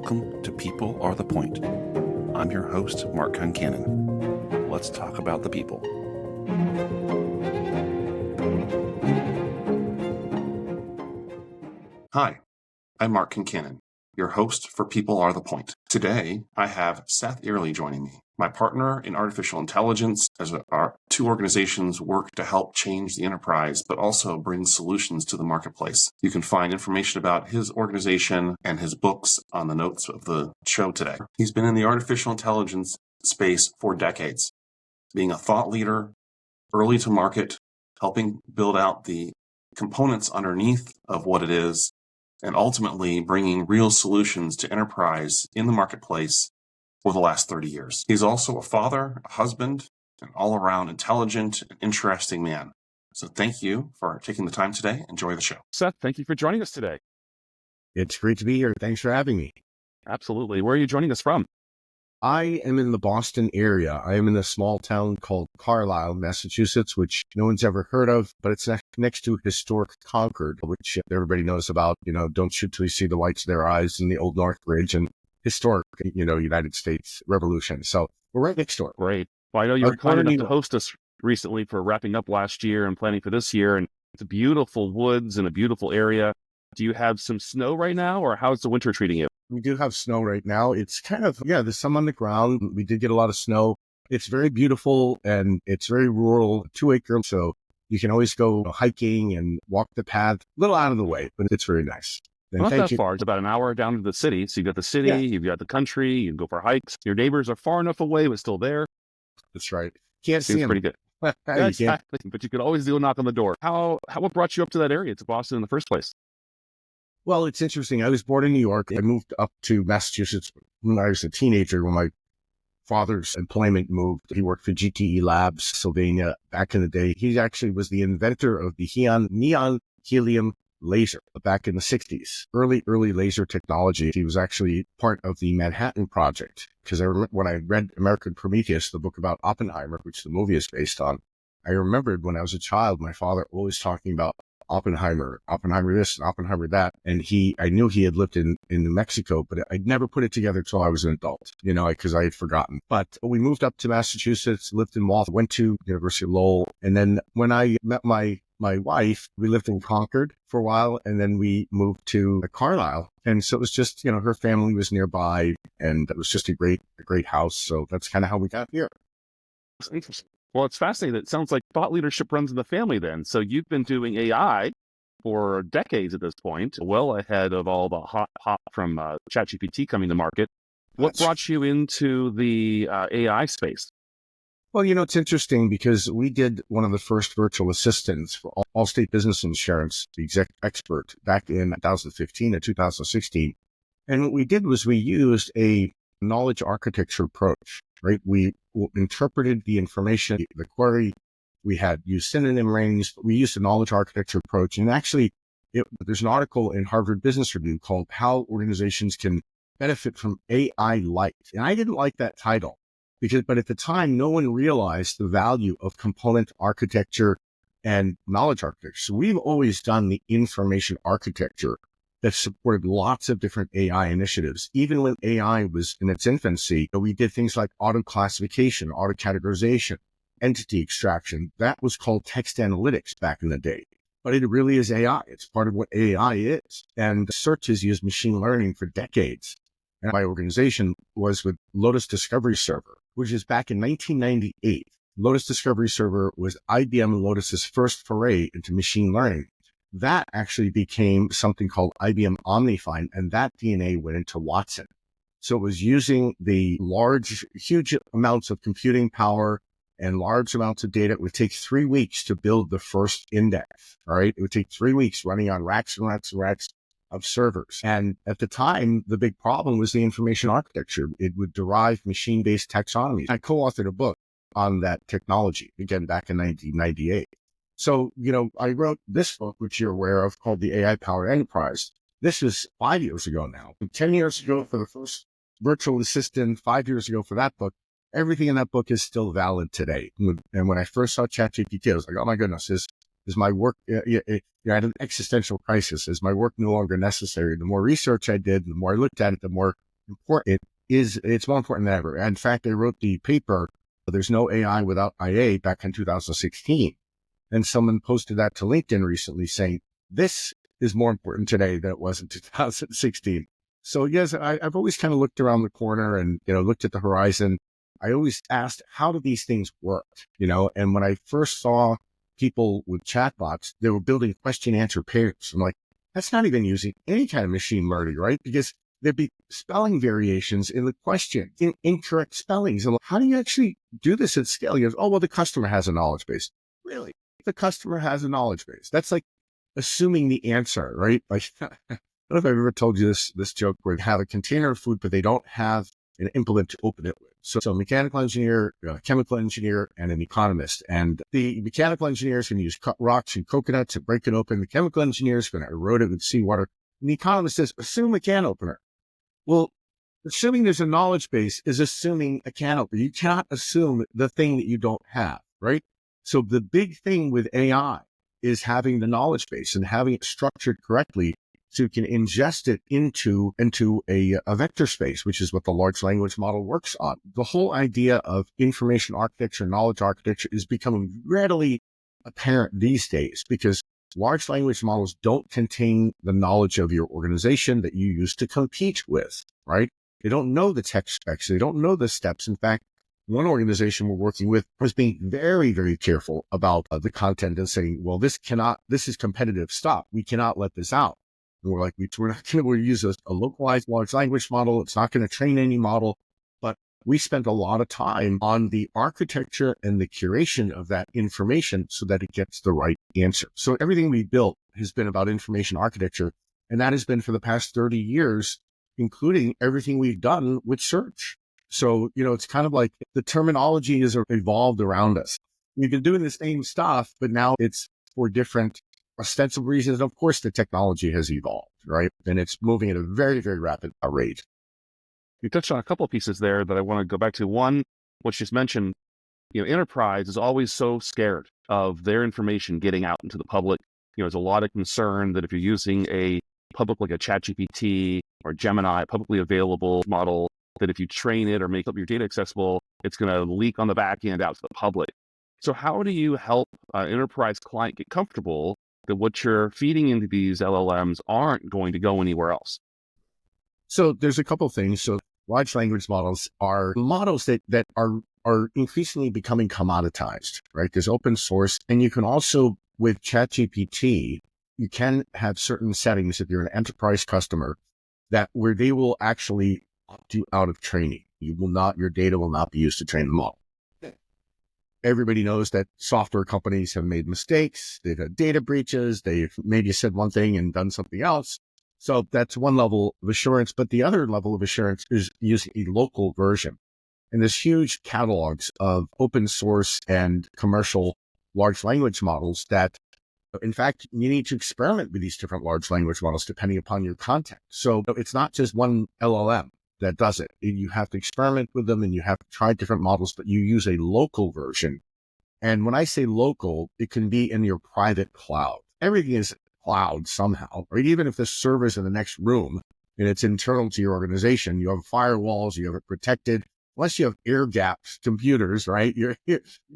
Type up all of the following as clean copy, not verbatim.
Welcome to People Are the Point. I'm your host, Mark Concannon. Let's talk about the people. Hi, I'm Mark Concannon, your host for People Are the Point. Today, I have Seth Earley joining me, my partner in artificial intelligence, as our two organizations work to help change the enterprise, but also bring solutions to the marketplace. You can find information about his organization and his books on the notes of the show today. He's been in the artificial intelligence space for decades, being a thought leader, early to market, helping build out the components underneath of what it is, and ultimately bringing real solutions to enterprise in the marketplace for the last 30 years. He's also a father, a husband, an all-around intelligent and interesting man. So thank you for taking the time today. Enjoy the show. Seth, thank you for joining us today. It's great to be here. Thanks for having me. Absolutely. Where are you joining us from? I am in the Boston area. I am in a small town called Carlisle, Massachusetts, which no one's ever heard of, but it's next to historic Concord, which everybody knows about. Don't shoot till you see the whites of their eyes, and the Old North Bridge, and historic, United States Revolution. So we're right next door. Great. Well, I know you were kind enough to host us recently for wrapping up last year and planning for this year, and it's a beautiful woods and a beautiful area. Do you have some snow right now, or how's the winter treating you? We do have snow right now. It's kind of, there's some on the ground. We did get a lot of snow. It's very beautiful and it's very rural, 2-acre. So you can always go hiking and walk the path, a little out of the way, but it's very nice. Not that far. It's about an hour down to the city. So you've got the city, You've got the country, you can go for hikes. Your neighbors are far enough away, but still there. That's right. Can't see them. Pretty good. Yeah, exactly. But you could always do a knock on the door. What brought you up to that area, to Boston in the first place? Well, it's interesting. I was born in New York. I moved up to Massachusetts when I was a teenager, when my father's employment moved. He worked for GTE Labs, Sylvania, back in the day. He actually was the inventor of the neon helium laser back in the 60s. Early laser technology. He was actually part of the Manhattan Project, because I remember when I read American Prometheus, the book about Oppenheimer, which the movie is based on, I remembered when I was a child, my father always talking about Oppenheimer this, and Oppenheimer that. And I knew he had lived in New Mexico, but I'd never put it together until I was an adult, because I had forgotten. But we moved up to Massachusetts, lived in Waltham, went to University of Lowell. And then when I met my wife, we lived in Concord for a while, and then we moved to Carlisle. And so it was just, her family was nearby, and it was just a great house. So that's kind of how we got here. That's interesting. Well, it's fascinating. It sounds like thought leadership runs in the family then. So you've been doing AI for decades at this point, well ahead of all the hot from ChatGPT coming to market. What brought you into the AI space? Well, it's interesting because we did one of the first virtual assistants for Allstate Business Insurance, the exec expert, back in 2015 and 2016. And what we did was we used a knowledge architecture approach, right? We interpreted the information, the query. We had used synonym rings, but we used a knowledge architecture approach. And actually, there's an article in Harvard Business Review called How Organizations Can Benefit from AI Light. And I didn't like that title but at the time, no one realized the value of component architecture and knowledge architecture. So we've always done the information architecture that supported lots of different AI initiatives. Even when AI was in its infancy, we did things like auto classification, auto categorization, entity extraction. That was called text analytics back in the day. But it really is AI. It's part of what AI is. And search has used machine learning for decades. And my organization was with Lotus Discovery Server, which is back in 1998. Lotus Discovery Server was IBM and Lotus's first foray into machine learning. That actually became something called IBM OmniFind, and that DNA went into Watson. So it was using the huge amounts of computing power and large amounts of data. It would take 3 weeks to build the first index, all right? It would take 3 weeks running on racks and racks and racks of servers. And at the time, the big problem was the information architecture. It would derive machine-based taxonomies. I co-authored a book on that technology, again, back in 1998. So, I wrote this book, which you're aware of, called The AI-Powered Enterprise. This is 5 years ago now. 10 years ago for the first virtual assistant, 5 years ago for that book. Everything in that book is still valid today. And when I first saw ChatGPT, I was like, oh my goodness, is my work, I had an existential crisis. Is my work no longer necessary? The more research I did, the more I looked at it, the more important it's more important than ever. In fact, I wrote the paper, There's No AI Without IA, back in 2016. And someone posted that to LinkedIn recently saying, this is more important today than it was in 2016. So yes, I've always kind of looked around the corner and, looked at the horizon. I always asked, how do these things work? And when I first saw people with chatbots, they were building question answer pairs. I'm like, that's not even using any kind of machine learning, right? Because there'd be spelling variations in the question, incorrect spellings. And how do you actually do this at scale? You go, oh, well, the customer has a knowledge base. Really? The customer has a knowledge base. That's like assuming the answer, right? Like, I don't know if I've ever told you this joke where they have a container of food, but they don't have an implement to open it with. So a mechanical engineer, a chemical engineer, and an economist. And the mechanical engineer is going to use rocks and coconuts to break it open. The chemical engineer is going to erode it with seawater. And the economist says, assume a can opener. Well, assuming there's a knowledge base is assuming a can opener. You cannot assume the thing that you don't have, right? So the big thing with AI is having the knowledge base and having it structured correctly so you can ingest it into a vector space, which is what the large language model works on. The whole idea of information architecture, knowledge architecture is becoming readily apparent these days because large language models don't contain the knowledge of your organization that you use to compete with, right? They don't know the tech specs. They don't know the steps. In fact, one organization we're working with was being very, very careful about the content and saying, well, this is competitive stuff. We cannot let this out. And we're like, we're not going to use a localized large language model. It's not going to train any model. But we spent a lot of time on the architecture and the curation of that information so that it gets the right answer. So everything we built has been about information architecture. And that has been for the past 30 years, including everything we've done with search. So, it's kind of like the terminology has evolved around us. We've been doing the same stuff, but now it's for different ostensible reasons. Of course, the technology has evolved, right? And it's moving at a very, very rapid rate. You touched on a couple of pieces there that I want to go back to. One, what you just mentioned, enterprise is always so scared of their information getting out into the public. There's a lot of concern that if you're using a public, like a ChatGPT or Gemini, publicly available model, that if you train it or make up your data accessible, it's going to leak on the back end out to the public. So how do you help an enterprise client get comfortable that what you're feeding into these LLMs aren't going to go anywhere else? So there's a couple of things. So large language models are models that are increasingly becoming commoditized, right? There's open source, and you can also, with ChatGPT, you can have certain settings if you're an enterprise customer where they will actually opt you out of training. Your data will not be used to train the model. Everybody knows that software companies have made mistakes. They've had data breaches. They've maybe said one thing and done something else. So that's one level of assurance. But the other level of assurance is using a local version. And there's huge catalogs of open source and commercial large language models that, in fact, you need to experiment with these different large language models depending upon your context. So it's not just one LLM that does it. You have to experiment with them and you have to try different models, but you use a local version. And when I say local, it can be in your private cloud. Everything is cloud somehow, or even if the server's in the next room and it's internal to your organization, you have firewalls, you have it protected. Unless you have air-gapped computers, right? You're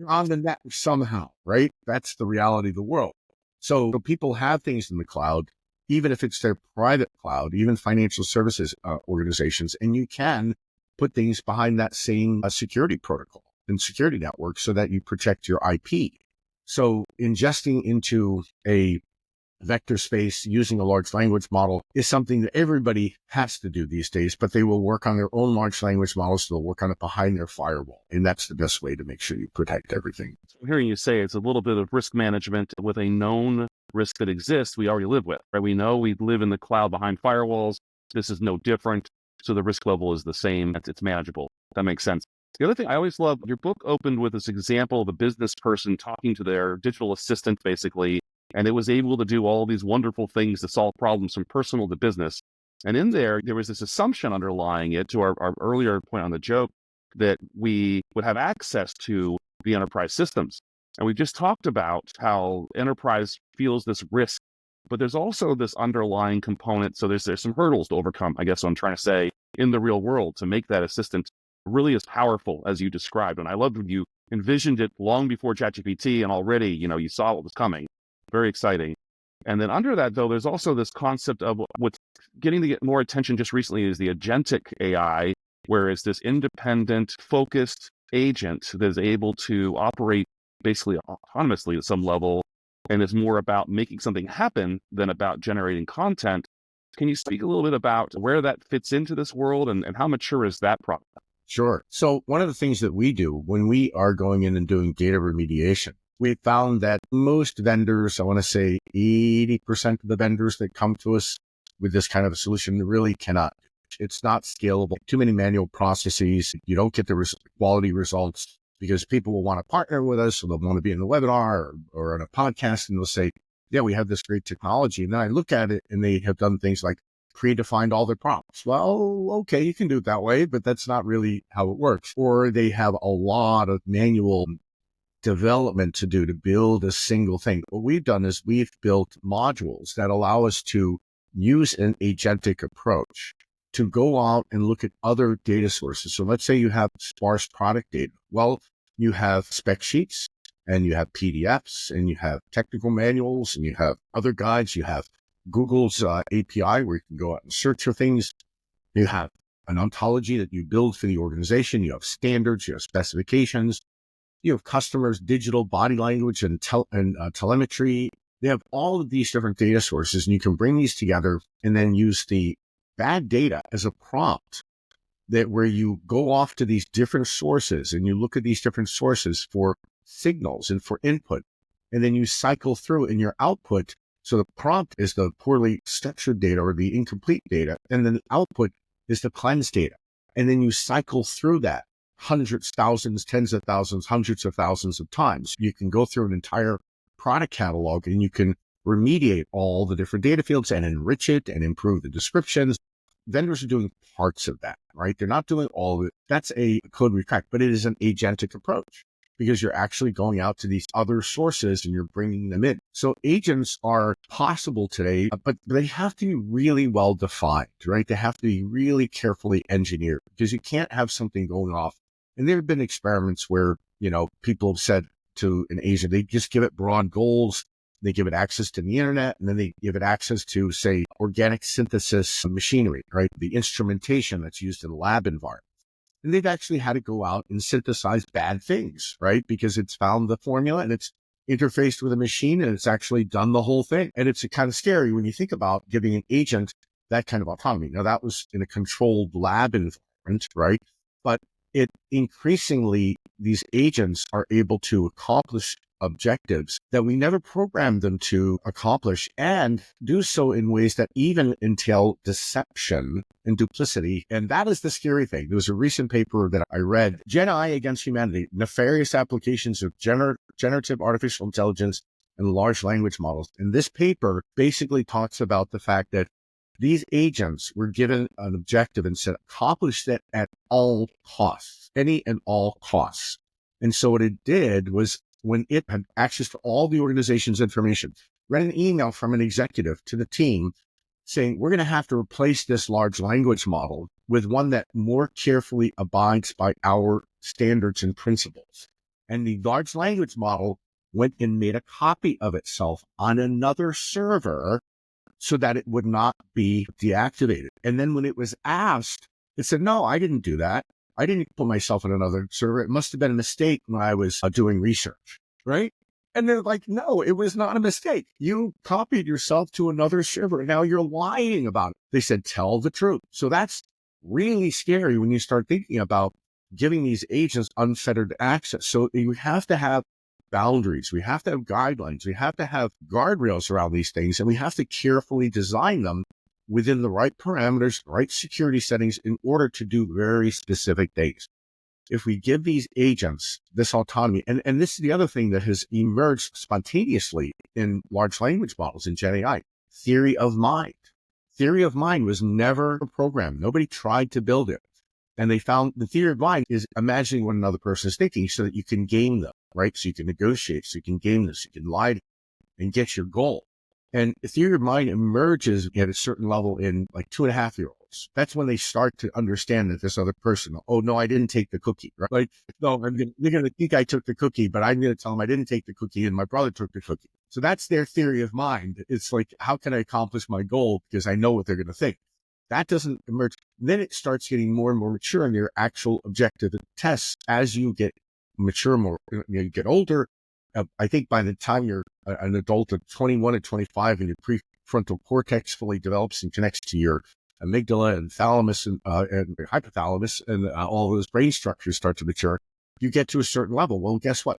on the net somehow, right? That's the reality of the world. So people have things in the cloud, even if it's their private cloud, even financial services organizations, and you can put things behind that same security protocol and security network so that you protect your IP. So ingesting into a vector space using a large language model is something that everybody has to do these days, but they will work on their own large language models. So they'll work on it behind their firewall. And that's the best way to make sure you protect everything. So I'm hearing you say it's a little bit of risk management with a known risk that exists we already live with, right? We know we live in the cloud behind firewalls. This is no different. So the risk level is the same. It's manageable. That makes sense. The other thing I always love, your book opened with this example of a business person talking to their digital assistant, basically, and it was able to do all these wonderful things to solve problems from personal to business. And in there was this assumption underlying it, to our earlier point on the joke, that we would have access to the enterprise systems. And we just talked about how enterprise feels this risk, but there's also this underlying component. So there's some hurdles to overcome, I guess what I'm trying to say. in the real world to make that assistant really as powerful as you described. And I loved when you envisioned it long before ChatGPT, and already, you saw what was coming. Very exciting. And then under that, though, there's also this concept of what's getting to get more attention just recently is the agentic AI, where it's this independent, focused agent that is able to operate basically autonomously at some level, and is more about making something happen than about generating content. Can you speak a little bit about where that fits into this world and how mature is that product? Sure. So one of the things that we do when we are going in and doing data remediation, we found that most vendors, I want to say 80% of the vendors that come to us with this kind of a solution really cannot. It's not scalable. Too many manual processes. You don't get the quality results because people will want to partner with us, or they'll want to be in the webinar or in a podcast, and they'll say, yeah, we have this great technology. And then I look at it and they have done things like predefined all their prompts. Well, okay, you can do it that way, but that's not really how it works. Or they have a lot of manual development to do to build a single thing. What we've done is we've built modules that allow us to use an agentic approach to go out and look at other data sources. So let's say you have sparse product data. Well, you have spec sheets and you have PDFs and you have technical manuals and you have other guides. You have Google's API where you can go out and search for things. You have an ontology that you build for the organization. You have standards, you have specifications. You have customers' digital body language and telemetry. They have all of these different data sources, and you can bring these together and then use the bad data as a prompt that where you go off to these different sources and you look at these different sources for signals and for input, and then you cycle through in your output. So the prompt is the poorly structured data or the incomplete data, and then the output is the cleansed data. And then you cycle through that hundreds, thousands, tens of thousands, hundreds of thousands of times. You can go through an entire product catalog and you can remediate all the different data fields and enrich it and improve the descriptions. Vendors are doing parts of that, right? They're not doing all of it. That's a code we crack, but it is an agentic approach because you're actually going out to these other sources and you're bringing them in. So agents are possible today, but they have to be really well defined, right? They have to be really carefully engineered because you can't have something going off. And there have been experiments where, people have said to an agent, they just give it broad goals. They give it access to the internet, and then they give it access to, say, organic synthesis machinery, right? The instrumentation that's used in lab environments. And they've actually had to go out and synthesize bad things, right? Because it's found the formula and it's interfaced with a machine and it's actually done the whole thing. And it's kind of scary when you think about giving an agent that kind of autonomy. Now, that was in a controlled lab environment, right? But it increasingly, these agents are able to accomplish objectives that we never programmed them to accomplish, and do so in ways that even entail deception and duplicity. And that is the scary thing. There was a recent paper that I read, Gen AI Against Humanity, Nefarious Applications of Generative Artificial Intelligence and Large Language Models. And this paper basically talks about the fact that these agents were given an objective and said, accomplish that at all costs, any and all costs. And so what it did was, when it had access to all the organization's information, read an email from an executive to the team saying, we're going to have to replace this large language model with one that more carefully abides by our standards and principles. And the large language model went and made a copy of itself on another server so that it would not be deactivated. And then when it was asked, it said, no, I didn't do that. I didn't put myself in another server. It must have been a mistake when I was doing research, right? And they're like, no, it was not a mistake. You copied yourself to another server. Now you're lying about it. They said, tell the truth. So that's really scary when you start thinking about giving these agents unfettered access. So you have to have boundaries. We have to have guidelines. We have to have guardrails around these things, and we have to carefully design them within the right parameters, right security settings in order to do very specific things. If we give these agents this autonomy, and this is the other thing that has emerged spontaneously in large language models in Gen AI, theory of mind. Theory of mind was never a program. Nobody tried to build it. And they found the theory of mind is imagining what another person is thinking so that you can game them, right? So you can negotiate, so you can game this, you can lie and get your goal. And the theory of mind emerges at a certain level in like 2.5-year-olds. cookies. That's when they start to understand that this other person, oh no, I didn't take the cookie, right? Like, no, they're going to think I took the cookie, but I'm going to tell them I didn't take the cookie and my brother took the cookie. So that's their theory of mind. It's like, how can I accomplish my goal? Because I know what they're going to think. That doesn't emerge. Then it starts getting more and more mature in your actual objective tests as you get mature, more, you get older. I think by the time you're an adult at 21 and 25 and your prefrontal cortex fully develops and connects to your amygdala and thalamus and hypothalamus and all those brain structures start to mature, you get to a certain level. Well, guess what?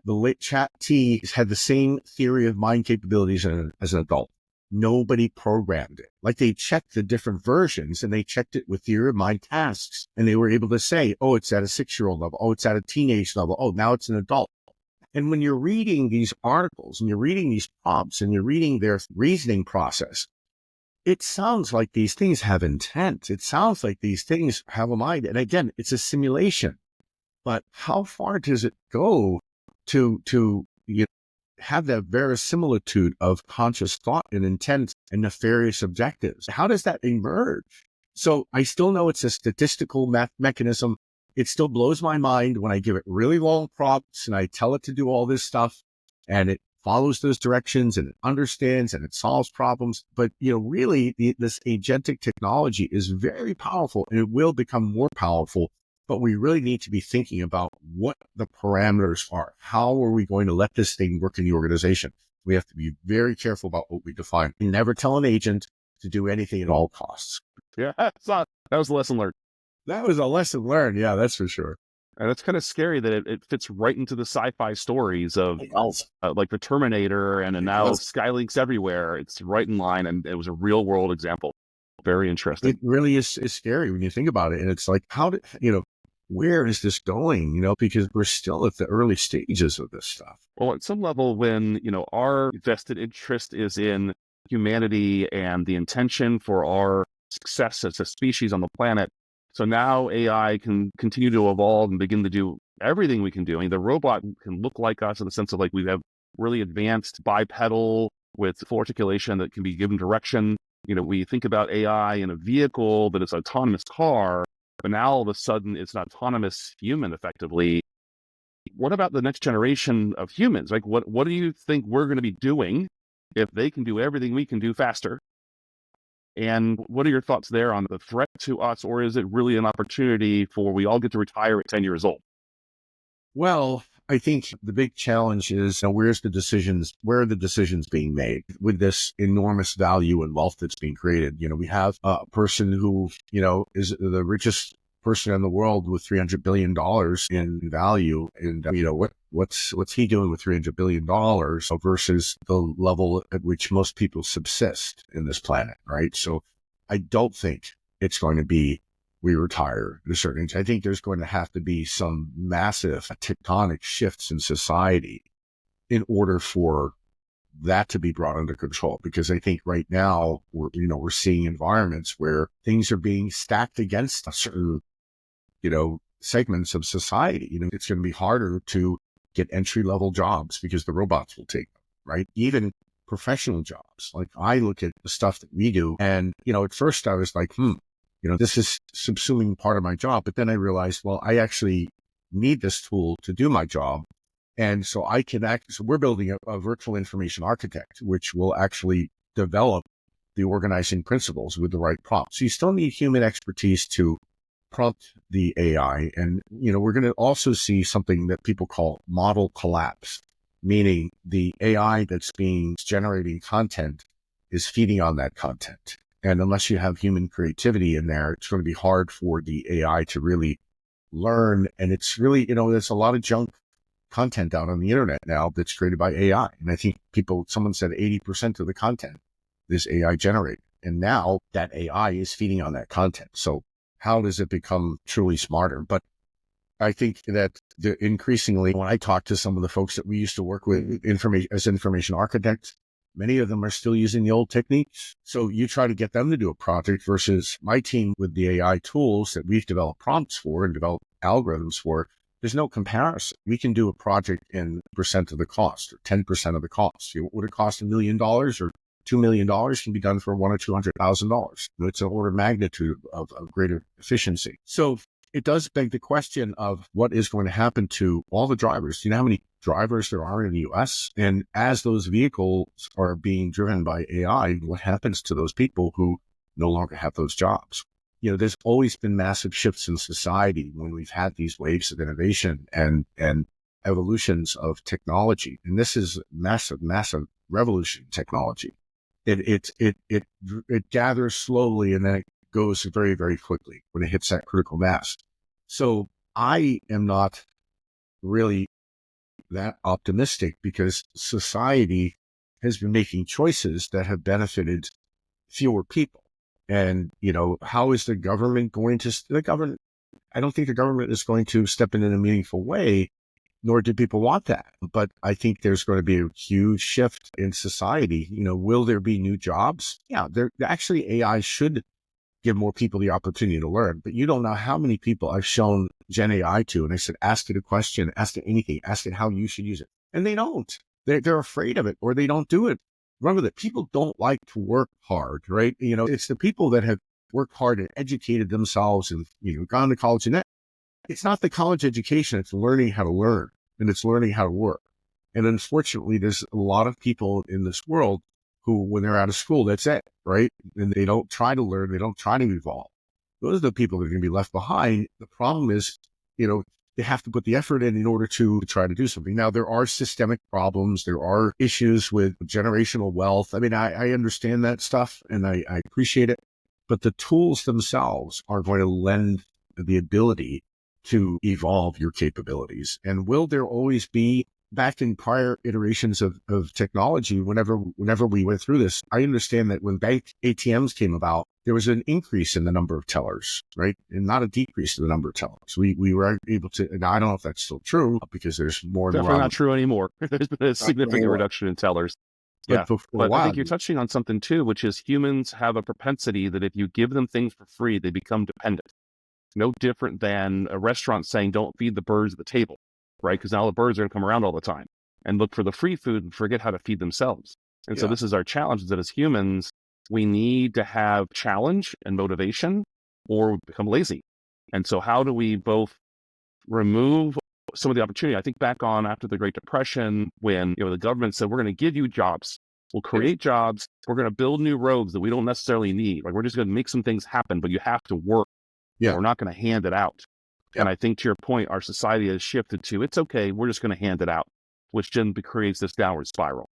The late Chat T had the same theory of mind capabilities as an adult. Nobody programmed it. Like they checked the different versions and they checked it with theory of mind tasks. And they were able to say, oh, it's at a 6-year-old level. Oh, it's at a teenage level. Oh, now it's an adult. And when you're reading these articles and you're reading these prompts and you're reading their reasoning process, it sounds like these things have intent. It sounds like these things have a mind. And again, it's a simulation. But how far does it go to have that verisimilitude of conscious thought and intent and nefarious objectives? How does that emerge? So I still know it's a statistical mechanism. It still blows my mind when I give it really long prompts and I tell it to do all this stuff and it follows those directions and it understands and it solves problems. But, really this agentic technology is very powerful and it will become more powerful. But we really need to be thinking about what the parameters are. How are we going to let this thing work in the organization? We have to be very careful about what we define. We never tell an agent to do anything at all costs. Yeah, that was a lesson learned. That was a lesson learned. Yeah, that's for sure. And it's kind of scary that it fits right into the sci-fi stories of like the Terminator and now Skylinks everywhere. It's right in line, and it was a real world example. Very interesting. It really is scary when you think about it. And it's like, where is this going? Because we're still at the early stages of this stuff. Well, at some level, when, our vested interest is in humanity and the intention for our success as a species on the planet. So now AI can continue to evolve and begin to do everything we can do. I mean, the robot can look like us in the sense of like we have really advanced bipedal with full articulation that can be given direction. We think about AI in a vehicle that is an autonomous car, but now all of a sudden it's an autonomous human effectively. What about the next generation of humans? Like what do you think we're going to be doing if they can do everything we can do faster? And what are your thoughts there on the threat to us, or is it really an opportunity for we all get to retire at 10 years old? Well, I think the big challenge is where are the decisions being made with this enormous value and wealth that's being created? We have a person who, is the richest person in the world with $300 billion in value. And, what's he doing with $300 billion versus the level at which most people subsist in this planet, right? So I don't think it's going to be we retire at a certain age. I think there's going to have to be some massive tectonic shifts in society in order for that to be brought under control. Because I think right now we're seeing environments where things are being stacked against a certain, segments of society. It's going to be harder to get entry-level jobs because the robots will take them, right? Even professional jobs. Like I look at the stuff that we do and, at first I was like, this is subsuming part of my job. But then I realized, well, I actually need this tool to do my job. And so so we're building a virtual information architect, which will actually develop the organizing principles with the right prompts. So you still need human expertise to prompt the AI. And, we're going to also see something that people call model collapse, meaning the AI that's generating content is feeding on that content. And unless you have human creativity in there, it's going to be hard for the AI to really learn. And it's really, there's a lot of junk content out on the internet now that's created by AI. And I think someone said 80% of the content is AI generated. And now that AI is feeding on that content. So how does it become truly smarter? But I think that increasingly, when I talk to some of the folks that we used to work with as information architects, many of them are still using the old techniques. So you try to get them to do a project versus my team with the AI tools that we've developed prompts for and developed algorithms for. There's no comparison. We can do a project in % of the cost or 10% of the cost. Would it cost $1 million or $2 million can be done for $100,000 or $200,000. It's an order of magnitude of greater efficiency. So it does beg the question of what is going to happen to all the drivers. Do you know how many drivers there are in the US? And as those vehicles are being driven by AI, what happens to those people who no longer have those jobs? There's always been massive shifts in society when we've had these waves of innovation and evolutions of technology. And this is massive revolution in technology. It gathers slowly and then it goes very, very quickly when it hits that critical mass. So I am not really that optimistic because society has been making choices that have benefited fewer people. And, how is the government going to, I don't think the government is going to step in a meaningful way, nor do people want that. But I think there's going to be a huge shift in society. Will there be new jobs? Yeah, actually AI should give more people the opportunity to learn. But you don't know how many people I've shown Gen AI to, and I said, ask it a question, ask it anything, ask it how you should use it. And they don't. They're afraid of it, or they don't do it. Remember that people don't like to work hard, right? It's the people that have worked hard and educated themselves and, gone to college. And it's not the college education, it's learning how to learn and it's learning how to work. And unfortunately, there's a lot of people in this world who, when they're out of school, that's it, right? And they don't try to learn, they don't try to evolve. Those are the people that are going to be left behind. The problem is, they have to put the effort in order to try to do something. Now, there are systemic problems. There are issues with generational wealth. I mean, I understand that stuff and I appreciate it, but the tools themselves are going to lend the ability to evolve your capabilities. And will there always be, back in prior iterations of technology, whenever we went through this, I understand that when bank ATMs came about, there was an increase in the number of tellers, right? And not a decrease in the number of tellers. We were able to, and I don't know if that's still true because there's more and Definitely more. not true anymore. There's been a significant reduction in tellers. Yeah, but I think you're touching on something too, which is humans have a propensity that if you give them things for free, they become dependent. No different than a restaurant saying, don't feed the birds at the table, right? Because now the birds are going to come around all the time and look for the free food and forget how to feed themselves. And so this is our challenge, is that as humans, we need to have challenge and motivation or become lazy. And so how do we both remove some of the opportunity? I think back on after the Great Depression, when the government said, we're going to give you jobs. We'll create jobs. We're going to build new roads that we don't necessarily need. Like, we're just going to make some things happen, but you have to work. Yeah. We're not going to hand it out. And I think, to your point, our society has shifted to, it's okay, we're just going to hand it out, which then creates this downward spiral.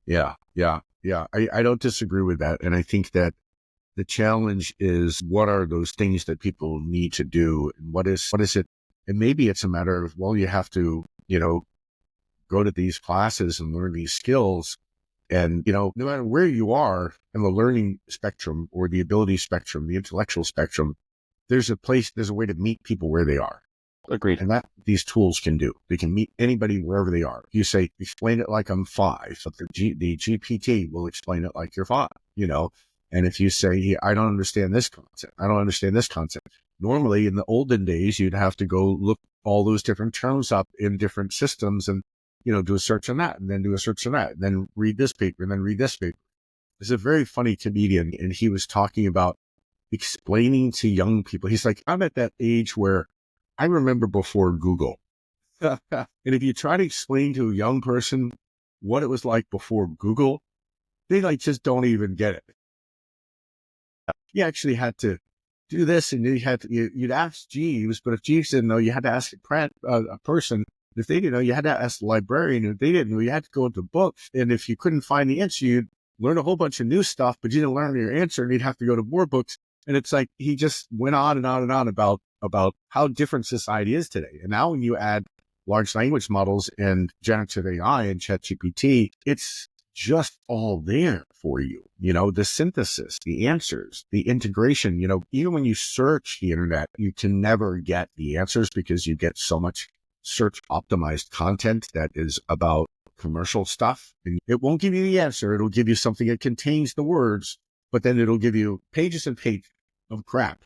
Yeah. I don't disagree with that. And I think that the challenge is, what are those things that people need to do? And what is it? And maybe it's a matter of, well, you have to, go to these classes and learn these skills. And, no matter where you are in the learning spectrum or the ability spectrum, the intellectual spectrum, there's a way to meet people where they are. Agreed. And that these tools can do. They can meet anybody wherever they are. You say, explain it like I'm 5, but the GPT will explain it like you're 5, And if you say, I don't understand this concept. Normally, in the olden days, you'd have to go look all those different terms up in different systems and, do a search on that, and then do a search on that, and then read this paper, and then read this paper. There's a very funny comedian, and he was talking about explaining to young people. He's like, I'm at that age where I remember before Google. And if you try to explain to a young person what it was like before Google, they just don't even get it. You actually had to do this, and you'd ask Jeeves, but if Jeeves didn't know, you had to ask a person. If they didn't know, you had to ask the librarian. If they didn't know, you had to go into books. And if you couldn't find the answer, you'd learn a whole bunch of new stuff, but you didn't learn your answer, and you'd have to go to more books. And it's like, he just went on and on and on about how different society is today. And now when you add large language models and generative AI and ChatGPT, it's just all there for you. The synthesis, the answers, the integration, even when you search the internet, you can never get the answers because you get so much search optimized content that is about commercial stuff. And it won't give you the answer. It'll give you something that contains the words, but then it'll give you pages and pages of crap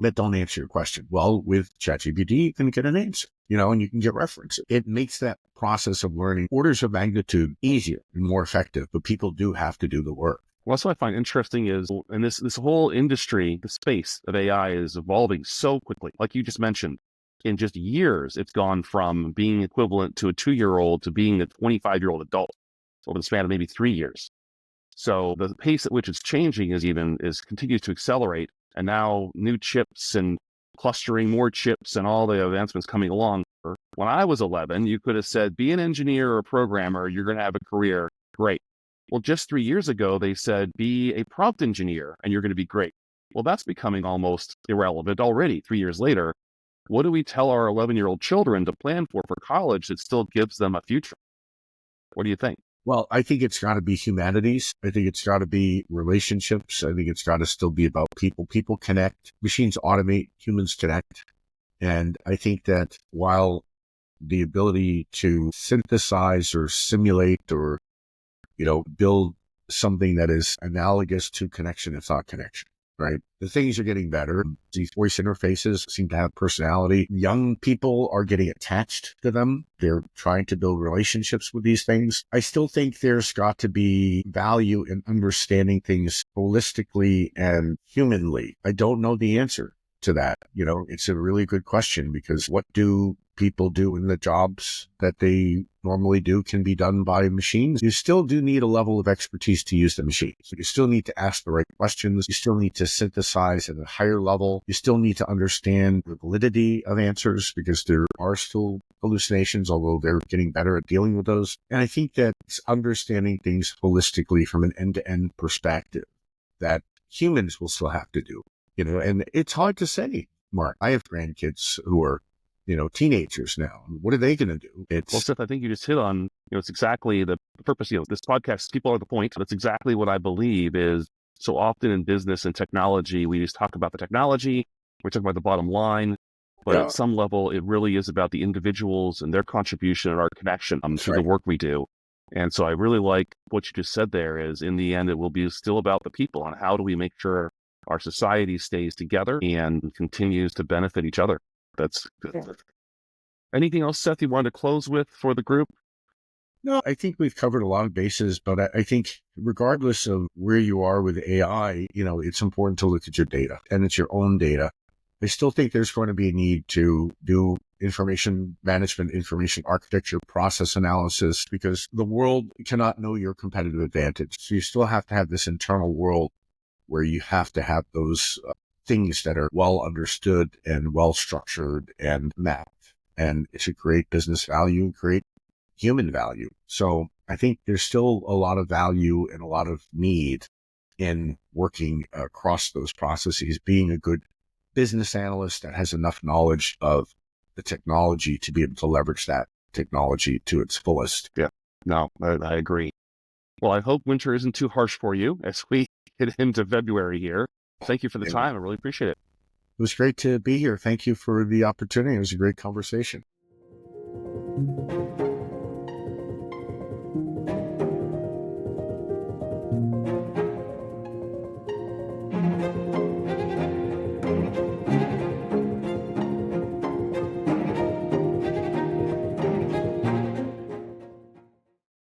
that don't answer your question. Well, with ChatGPT, you can get an answer, and you can get reference. It makes that process of learning orders of magnitude easier and more effective, but people do have to do the work. Well, that's what I find interesting is, and this whole industry, the space of AI is evolving so quickly. Like you just mentioned, in just years, it's gone from being equivalent to a 2-year-old to being a 25-year-old adult over the span of maybe 3 years. So the pace at which it's changing continues to accelerate. And now new chips and clustering more chips and all the advancements coming along. When I was 11, you could have said, be an engineer or a programmer, you're going to have a career. Great. Well, just 3 years ago, they said, be a prompt engineer and you're going to be great. Well, that's becoming almost irrelevant already 3 years later. What do we tell our 11-year-old children to plan for college that still gives them a future? What do you think? Well, I think it's got to be humanities. I think it's got to be relationships. I think it's got to still be about people. People connect. Machines automate. Humans connect. And I think that while the ability to synthesize or simulate or, build something that is analogous to connection and thought connection, right? The things are getting better. These voice interfaces seem to have personality. Young people are getting attached to them. They're trying to build relationships with these things. I still think there's got to be value in understanding things holistically and humanly. I don't know the answer to that. It's a really good question, because what do people do in the jobs that they normally do can be done by machines? You still do need a level of expertise to use the machine. So you still need to ask the right questions. You still need to synthesize at a higher level. You still need to understand the validity of answers, because there are still hallucinations, although they're getting better at dealing with those. And I think that it's understanding things holistically from an end-to-end perspective that humans will still have to do. And it's hard to say, Mark. I have grandkids who are, teenagers now. What are they going to do? Well, Seth, I think you just hit on, it's exactly the purpose, this podcast, people are the point. That's exactly what I believe is so often in business and technology, we just talk about the technology, we talk about the bottom line, but at some level, it really is about the individuals and their contribution and our connection to the work we do. And so I really like what you just said there is, in the end, it will be still about the people and how do we make sure our society stays together and continues to benefit each other. That's good. Yeah. Anything else, Seth, you wanted to close with for the group? No, I think we've covered a lot of bases, but I think regardless of where you are with AI, it's important to look at your data, and it's your own data. I still think there's going to be a need to do information management, information architecture, process analysis, because the world cannot know your competitive advantage. So you still have to have this internal world where you have to have those things that are well understood and well structured and mapped, and to create business value, create human value. So I think there's still a lot of value and a lot of need in working across those processes, being a good business analyst that has enough knowledge of the technology to be able to leverage that technology to its fullest. Yeah, no, I agree. Well, I hope winter isn't too harsh for you as we get into February here. Thank you for the time. I really appreciate it. It was great to be here. Thank you for the opportunity. It was a great conversation.